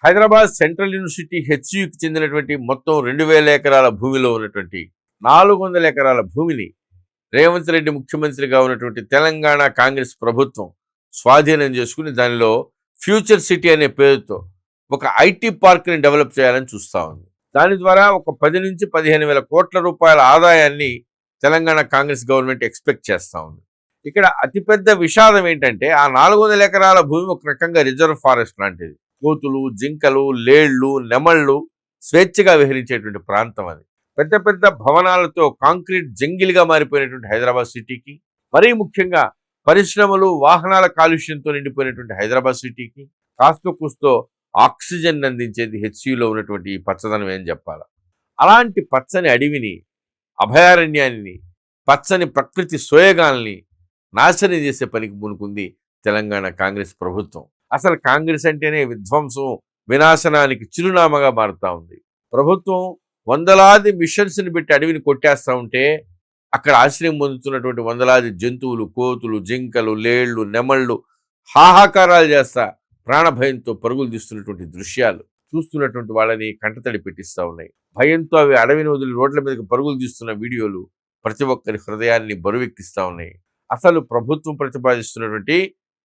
Hyderabad central university హెచ్యుకి చెందినటువంటి మొత్తం 2000 ఎకరాల భూమిలో ఉన్నటువంటి 400 ఎకరాల భూమిని రేవంత్ రెడ్డి ముఖ్యమంత్రిగా ఉన్నటువంటి తెలంగాణ కాంగ్రెస్ ప్రభుత్వం స్వాధీనం చేసుకుని దానిలో ఫ్యూచర్ సిటీ అనే పేరుతో ఒక ఐటీ పార్క్ని డెవలప్ చేయాలని చూస్తూ ఉంది. దాని ద్వారా ఒక 10 నుంచి 15,000 కోట్ల రూపాయల ఆదాయాన్ని తెలంగాణ కాంగ్రెస్ గవర్నమెంట్ ఎక్స్పెక్ట్ చేస్తూ ఉంది. ఇక్కడ అతిపెద్ద విషాదం ఏంటంటే ఆ 400 ఎకరాల భూమి ఒక రకంగా రిజర్వ్ ఫారెస్ట్ లాంటిది. కోతులు, జింకలు, లేళ్లు, నెమళ్ళు స్వేచ్ఛగా విహరించేటువంటి ప్రాంతం అది. పెద్ద పెద్ద భవనాలతో కాంక్రీట్ జంగిల్గా మారిపోయినటువంటి హైదరాబాద్ సిటీకి, మరీ ముఖ్యంగా పరిశ్రమలు, వాహనాల కాలుష్యంతో నిండిపోయినటువంటి హైదరాబాద్ సిటీకి కాస్తో కూస్తో ఆక్సిజన్ అందించేది హెచ్సియులో ఉన్నటువంటి ఈ పచ్చదనం ఏం చెప్పాలా. అలాంటి పచ్చని అడవిని, అభయారణ్యాన్ని, పచ్చని ప్రకృతి సోయగాల్ని నాశనం చేసే పనికి పూనుకుంది తెలంగాణ కాంగ్రెస్ ప్రభుత్వం. అసలు కాంగ్రెస్ అంటేనే విధ్వంసం, వినాశనానికి చిరునామాగా మారుతూ ఉంది. ప్రభుత్వం వందలాది మిషన్స్ని పెట్టి అడవిని కొట్టేస్తూ ఉంటే అక్కడ ఆశ్రయం పొందుతున్నటువంటి వందలాది జంతువులు, కోతులు, జింకలు, లేళ్లు, నెమళ్ళు హాహాకారాలు చేస్తా ప్రాణభయంతో పరుగులు తీస్తున్నటువంటి దృశ్యాలు చూస్తున్నటువంటి వాళ్ళని కంటతడి పెట్టిస్తూ ఉన్నాయి. భయంతో అవి అడవిని వదిలి రోడ్ల మీదకి పరుగులు తీస్తున్న వీడియోలు ప్రతి ఒక్కరి హృదయాన్ని బరువెక్కిస్తూ ఉన్నాయి. అసలు ప్రభుత్వం ప్రతిపాదిస్తున్నటువంటి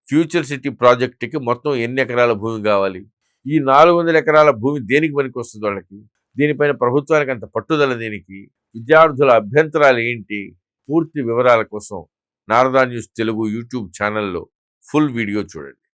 ఫ్యూచర్ సిటీ ప్రాజెక్టుకి మొత్తం ఎన్ని ఎకరాల భూమి కావాలి? ఈ 400 ఎకరాల భూమి దేనికి పనికి వస్తుంది వాళ్ళకి? దీనిపైన ప్రభుత్వానికి అంత పట్టుదల దేనికి? విద్యార్థుల అభ్యంతరాలు ఏంటి? పూర్తి వివరాల కోసం నారదా న్యూస్ తెలుగు యూట్యూబ్ ఛానల్లో ఫుల్ వీడియో చూడండి.